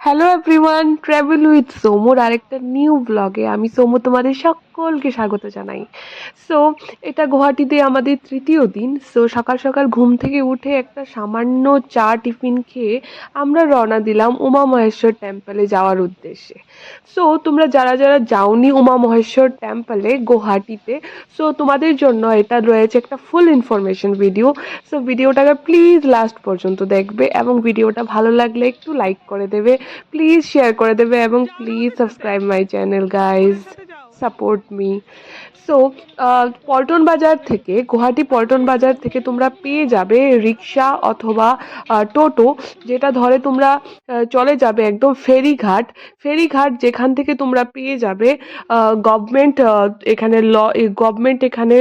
Hello everyone, travel with সোমুর আরেকটা new ব্লগে আমি সোমু তোমাদের সকলকে স্বাগত জানাই। সো এটা গুয়াহাটিতে আমাদের তৃতীয় দিন। সো সকাল সকাল ঘুম থেকে উঠে একটা সামান্য চা টিফিন খেয়ে আমরা রওনা দিলাম উমা মহেশ্বর টেম্পলে যাওয়ার উদ্দেশ্যে। সো তোমরা যারা যারা যাওনি উমা মহেশ্বর টেম্পলে গুয়াহাটিতে, সো তোমাদের জন্য এটা রয়েছে একটা ফুল ইনফরমেশন ভিডিও। সো ভিডিওটাকে প্লিজ লাস্ট পর্যন্ত দেখবে এবং ভিডিওটা ভালো লাগলে একটু লাইক করে দেবে, প্লিজ শেয়ার করে দেবে এবং please subscribe my channel guys, support me. So Paltan বাজার থেকে, গুয়াহাটি পল্টন বাজার থেকে তোমরা পেয়ে যাবে রিক্সা অথবা টোটো, যেটা ধরে তোমরা চলে যাবে একদম ফেরিঘাট। ফেরিঘাট যেখান থেকে তোমরা পেয়ে যাবে গভর্নমেন্ট, এখানে গভর্নমেন্ট এখানে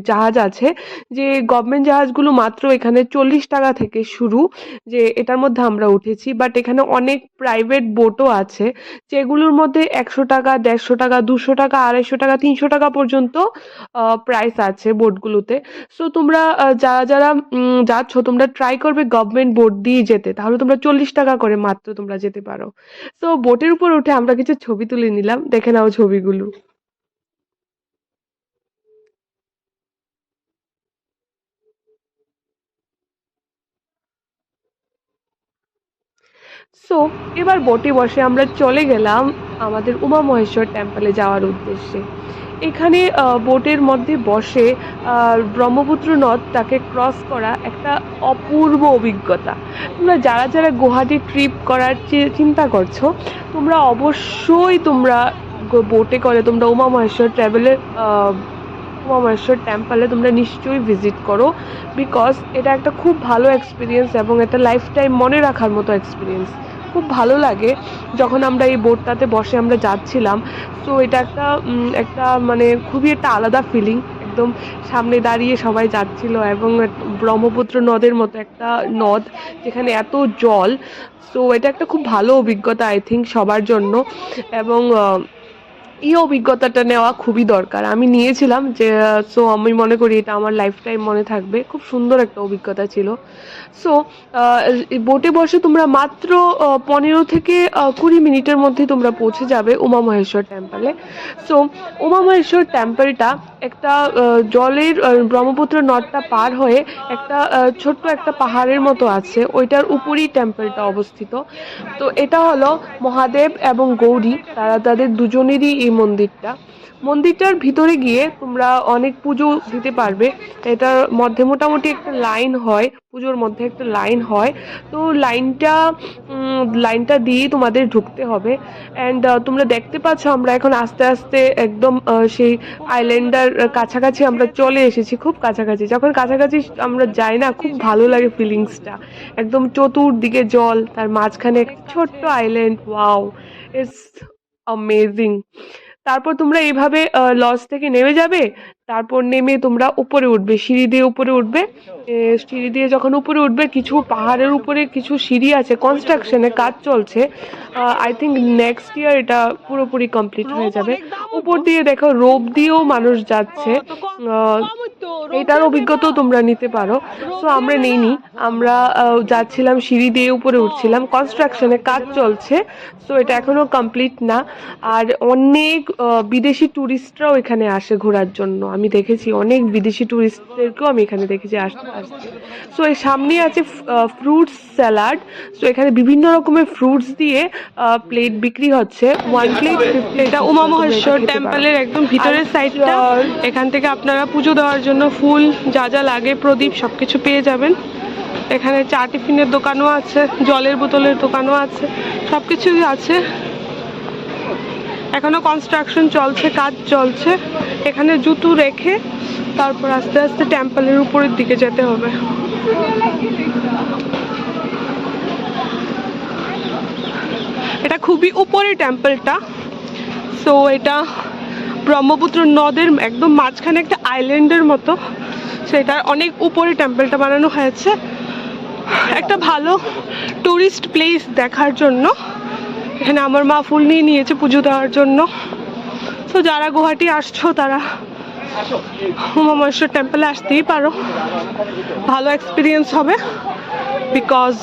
জাহাজ আছে, যে গভর্নমেন্ট জাহাজগুলো মাত্র এখানে 40 টাকা থেকে শুরু, যে এটার মধ্যে আমরা উঠেছি। বাট এখানে অনেক প্রাইভেট বোটও আছে, যেগুলোর মধ্যে 100 টাকা, 150 টাকা, 200 টাকা, 250 টাকা, 300 টাকা পর্যন্ত প্রাইস আছে বোটগুলোতে। সো তোমরা যারা যারা যাচ্ছ, তোমরা ট্রাই করবে গভর্নমেন্ট বোট দিয়ে যেতে, তাহলে তোমরা 40 টাকা করে মাত্র তোমরা যেতে পারো। সো বোটের উপর উঠে আমরা কিছু ছবি তুলে নিলাম, দেখে নাও ছবিগুলো। সো এবার বোটে বসে আমরা চলে গেলাম আমাদের উমা মহেশ্বর টেম্পলে যাওয়ার উদ্দেশ্যে। এখানে বোটের মধ্যে বসে ব্রহ্মপুত্র নদটাকে ক্রস করা একটা অপূর্ব অভিজ্ঞতা। তোমরা যারা যারা গুয়াহাটি ট্রিপ করার চিন্তা করছো, তোমরা অবশ্যই তোমরা বোটে করে তোমরা উমা মহেশ্বর উমা মহেশ্বর টেম্পলে তোমরা নিশ্চয়ই ভিজিট করো, বিকজ এটা একটা খুব ভালো এক্সপিরিয়েন্স এবং এটা লাইফ টাইম মনে রাখার মতো এক্সপিরিয়েন্স। খুব ভালো লাগে যখন আমরা এই বোটটাতে বসে আমরা যাচ্ছিলাম। তো এটা একটা মানে খুবই একটা আলাদা ফিলিং। একদম সামনে দাঁড়িয়ে সবাই যাচ্ছিল এবং ব্রহ্মপুত্র নদের মতো একটা নদ, যেখানে এত জল। সো এটা একটা খুব ভালো অভিজ্ঞতা আই থিঙ্ক সবার জন্য, এবং এই অভিজ্ঞতাটা নেওয়া খুবই দরকার। আমি নিয়েছিলাম, যে সো আমি মনে করি এটা আমার লাইফ টাইম মনে থাকবে। খুব সুন্দর একটা অভিজ্ঞতা ছিল। সো বোটে বসে তোমরা মাত্র 15 থেকে 20 মিনিটের মধ্যে তোমরা পৌঁছে যাবে উমা মহেশ্বর টেম্পলে। সো উমা মহেশ্বর টেম্পলটা একটা জলের ব্রহ্মপুত্র নদটা পার হয়ে একটা ছোট্ট একটা পাহাড়ের মতো আছে, ওইটার উপরেই টেম্পলটা অবস্থিত। তো এটা হলো মহাদেব এবং গৌরী, তারা তাদের দুজনেরই এই মন্দিরটার ভিতরে গিয়ে তোমরা অনেক পুজো দিতে পারবে। এটার মধ্যে মোটামুটি একটা লাইন হয়, পুজোর মধ্যে একটা লাইন হয়। তো লাইনটা দিয়ে তোমাদের ঢুকতে হবে। অ্যান্ড তোমরা দেখতে পাচ্ছ আমরা এখন আস্তে আস্তে একদম সেই আইল্যান্ডার কাছাকাছি আমরা চলে এসেছি, খুব কাছাকাছি। যখন কাছাকাছি আমরা যাই না, খুব ভালো লাগে ফিলিংসটা। একদম চতুর্দিকে জল, তার মাঝখানে একটা ছোট্ট আইল্যান্ড। Wow, it's amazing. তারপর তোমরা এইভাবে লঞ্চ থেকে নেমে যাবে। তারপর নেমে তোমরা উপরে উঠবে, সিঁড়ি দিয়ে উপরে উঠবে। সিঁড়ি দিয়ে যখন উপরে উঠবে, কিছু পাহাড়ের উপরে কিছু সিঁড়ি আছে, কনস্ট্রাকশনে কাজ চলছে। আই থিঙ্ক নেক্সট ইয়ার এটা পুরোপুরি কমপ্লিট হয়ে যাবে। উপর দিয়ে দেখো রোপ দিয়েও মানুষ যাচ্ছে। এটার অভিজ্ঞতাও তোমরা নিতে পারো। সো আমরা নেইনি, আমরা যাচ্ছিলাম সিঁড়ি দিয়ে উপরে উঠছিলাম, কনস্ট্রাকশনে কাজ চলছে। সো এটা এখনো কমপ্লিট না। আর অনেক বিদেশি ট্যুরিস্টরাও এখানে আসে ঘোরার জন্য। আমি দেখেছি অনেক বিদেশি ট্যুরিস্টদেরকেও আমি এখানে দেখেছি আসতে। সো এর সামনে আছে ফ্রুটস স্যালাড। সো এখানে বিভিন্ন রকমের ফ্রুটস দিয়ে প্লেট বিক্রি হচ্ছে, 1 প্লেট 50। এটা উমা মহেশ্বর টেম্পলের একদম ভিতরের সাইডটা। এখান থেকে আপনারা পুজো দেওয়ার জন্য ফুল, যা যা লাগে, প্রদীপ, সবকিছু পেয়ে যাবেন। এখানে চা টিফিনের দোকানও আছে, জলের বোতলের দোকানও আছে, সবকিছুই আছে। এখনো কনস্ট্রাকশন চলছে, কাজ চলছে। এখানে জুতো রেখে তারপর আস্তে আস্তে টেম্পলের উপরের দিকে যেতে হবে। এটা খুবই উপরে টেম্পলটা। সো এটা ব্রহ্মপুত্র নদের একদম মাঝখানে একটা আইল্যান্ডের মতো, সেটার অনেক উপরে টেম্পলটা বানানো হয়েছে একটা ভালো টুরিস্ট প্লেস দেখার জন্য। এখানে আমার মা ফুল নিয়ে নিয়েছে পুজো দেওয়ার জন্য। সো যারা গুয়াহাটি আসছো তারা উমা মহেশ্বর টেম্পলে আসতেই পারো, ভালো এক্সপিরিয়েন্স হবে। বিকজ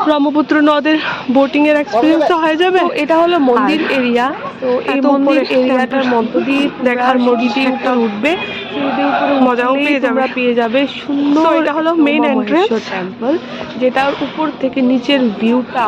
ব্রহ্মপুত্র নদের বোটিং এর এক্সপিরিয়েন্স হয়ে যাবে। তো এটা হলো মন্দির এরিয়া। তো এই এত মন্দির উপরে এরিয়াটার মধ্য দিয়ে দেখার মতো সিঁড়ি দিয়ে একটা উপরে উঠবে, সিঁড়ি দিয়ে উপরে মজাও উঠলেই পেয়ে যাবে। তোমরা পেয়ে যাবে So, সুন্দর এটা হলো একটা main Uma entrance। Maheshwar temple, যেটার উপর থেকে নিচের ভিউটা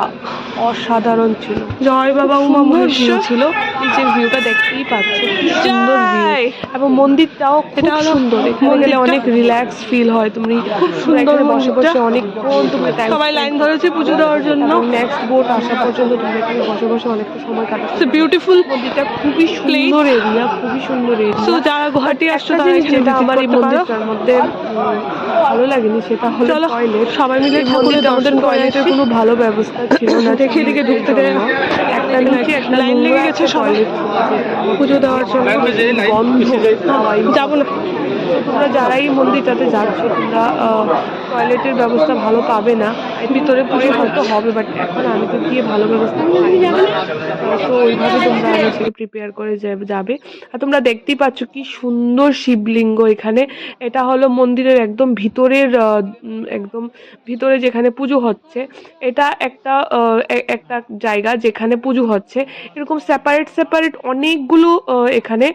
অসাধারণ ছিল। জয় বাবা খুব উমা সুন্দর ভিউ মহেশ্বর। ছিল, নিচের ভিউটা দেখতেই পাচ্ছ কি সুন্দর ভিউ। জয়। এবং মন্দিরটাও খুব এটা হলো সুন্দর, এখানে গেলে মন্দিরটা। অনেক রিল্যাক্স ফিল হয়। তুমি খুব তোমরা সুন্দর এখানে বসে মন্দিরটা। বসে অনেকক্ষণ তোমরা টাইম সবাই লাইন ধরেছে পুজো দেওয়ার জন্য। এবং নেক্সট বোট আসা পর্যন্ত তোমরা এখানে বসে বসে অনেকটা সময় কাটাতে It's a পারো। beautiful মন্দিরটা খুবই সুন্দর এরিয়া, খুবই সুন্দর So, এরিয়া। যারা গুয়াহাটি আসছো একটা তারা জিনিস এখানে যেটা visit আমার এই করতে পারো। মন্দিরটার মধ্যে ভালো লাগেনি সেটা হলো চলো, টয়লেট। সবাই মিলে এই ঠাকুরের মন্দিরটার মধ্যে দর্শন করে টয়লেটের আসি। কোনো ভালো ব্যবস্থা ছিল না। দেখে এদিকে tourist ঢুকতে দের দেয় না। জন্য। একটা নিচে একটা লাইন লেগে নোংরা গেছে একটা সবার টয়লেট ছিল, যেটার পুজো দেওয়ার জন্য। গন্ধ হাওয়াই যাবো না। তোমরা যারাই মন্দিরটাতে যাচ্ছ তোমরা টয়লেটের ব্যবস্থা ভালো পাবে না। এর ভিতরে পরে হয়তো হবে, বাট এখন আমি তো গিয়ে ভালো ব্যবস্থা পাইনি। তো ওইভাবে তোমরা হচ্ছে প্রিপেয়ার করে যাবে। আর তোমরা দেখতেই পাচ্ছ কি সুন্দর শিবলিঙ্গ এখানে। এটা হলো মন্দিরের একদম ভিতরের একদম ভিতরে যেখানে পুজো হচ্ছে। এটা একটা একটা জায়গা যেখানে পুজো হচ্ছে। এরকম সেপারেট সেপারেট অনেকগুলো এখানে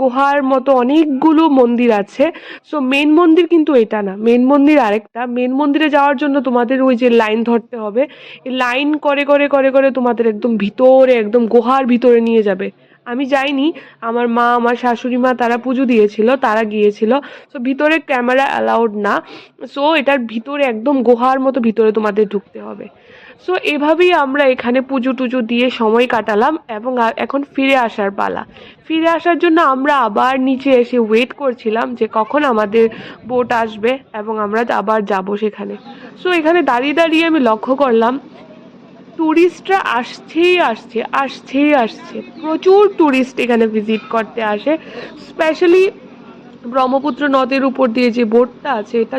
গুহার মতো অনেকগুলো মন্দির আছে। সো মেন মন্দির কিন্তু এটা না, মেন মন্দির আরেকটা। মেন মন্দিরে যাওয়ার জন্য তোমাদের ওই যে লাইন ধরতে হবে। এই লাইন করে করে করে করে তোমাদের একদম ভিতরে, একদম গুহার ভিতরে নিয়ে যাবে। আমি যাইনি, আমার মা আমার শাশুড়ি মা তারা পুজো দিয়েছিল, তারা গিয়েছিল। সো ভিতরে ক্যামেরা অ্যালাউড না। সো এটার ভিতরে একদম গুহার মতো ভিতরে তোমাদের ঢুকতে হবে। সো এভাবেই আমরা এখানে পুজো টুজো দিয়ে সময় কাটালাম এবং এখন ফিরে আসার পালা। ফিরে আসার জন্য আমরা আবার নিচে এসে ওয়েট করছিলাম যে কখন আমাদের বোট আসবে এবং আমরা আবার যাব সেখানে। সো এখানে দাঁড়িয়ে দাঁড়িয়ে আমি লক্ষ্য করলাম টুরিস্টরা আসছেই আসছে, আসছেই আসছে। প্রচুর টুরিস্ট এখানে ভিজিট করতে আসে। স্পেশালি ব্রহ্মপুত্র নদের উপর দিয়ে যে বোটটা আছে এটা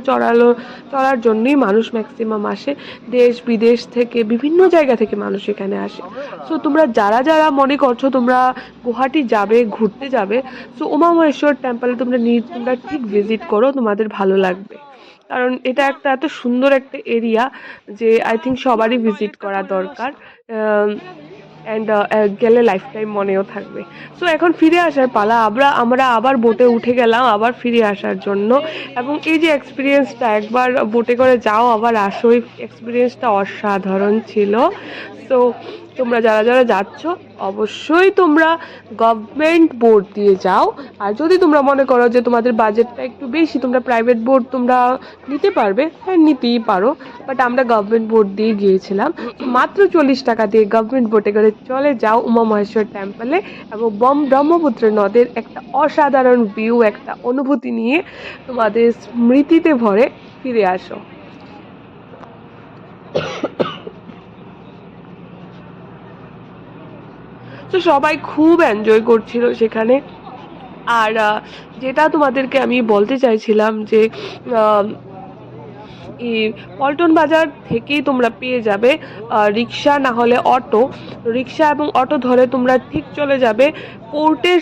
চড়ার জন্যই মানুষ ম্যাক্সিমাম আসে। দেশ বিদেশ থেকে বিভিন্ন জায়গা থেকে মানুষ এখানে আসে। সো তোমরা যারা যারা মনে করছো তোমরা গুয়াহাটি যাবে, ঘুরতে যাবে, সো উমা মহেশ্বর টেম্পলে তোমরা ঠিক ভিজিট করো, তোমাদের ভালো লাগবে। কারণ এটা একটা এত সুন্দর একটা এরিয়া যে আই থিঙ্ক সবারই ভিজিট করা দরকার। অ্যান্ড গেলে লাইফ টাইম মনেও থাকবে। সো এখন ফিরে আসার পালা। আমরা আবার বোটে উঠে গেলাম আবার ফিরে আসার জন্য। এবং এই যে এক্সপিরিয়েন্সটা, একবার বোটে করে যাও আবার আসো, এই এক্সপিরিয়েন্সটা অসাধারণ ছিল। সো তোমরা যারা যারা যাচ্ছ অবশ্যই তোমরা গভর্নমেন্ট বোট দিয়ে যাও। আর যদি তোমরা মনে করো যে তোমাদের বাজেটটা একটু বেশি, তোমরা প্রাইভেট বোট তোমরা নিতে পারবে, হ্যাঁ নিতেই পারো। বাট আমরা গভর্নমেন্ট বোট দিয়ে গিয়েছিলাম। মাত্র 40 টাকা দিয়ে গভর্নমেন্ট বোটে করে চলে যাও উমা মহেশ্বর টেম্পলে এবং ব্রহ্মপুত্র নদের একটা অসাধারণ ভিউ, একটা অনুভূতি নিয়ে তোমাদের স্মৃতিতে ভরে ফিরে আসো। তো সবাই খুব এনজয় করছিল সেখানে। আর যেটা তোমাদেরকে আমি বলতে চাইছিলাম যে এই পল্টন বাজার থেকেই তোমরা পেয়ে যাবে রিক্সা না হলে অটো। রিক্সা এবং অটো ধরে তোমরা ঠিক চলে যাবে কোর্টের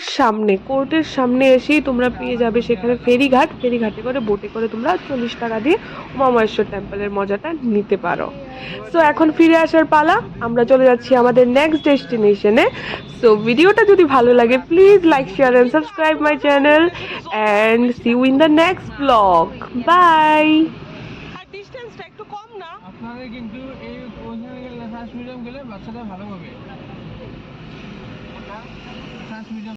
সামনে এসেই তোমরা পেয়ে যাবে সেখানে ফেরিঘাটে করে বোটে করে তোমরা 40 টাকা দিয়ে উমা মহেশ্বর টেম্পলের মজাটা নিতে পারো। সো এখন ফিরে আসার পালা, আমরা চলে যাচ্ছি আমাদের নেক্সট ডেস্টিনেশনে। সো ভিডিওটা যদি ভালো লাগে please like share and subscribe my channel and see you in the next blog. Bye. ডিসটেন্সটা একটু কম না? আপনাদের কিন্তু এই ওখানে গেলে ফার্স্ট মিডিয়াম গেলে বাচ্চাটা ভালো হবে। First medium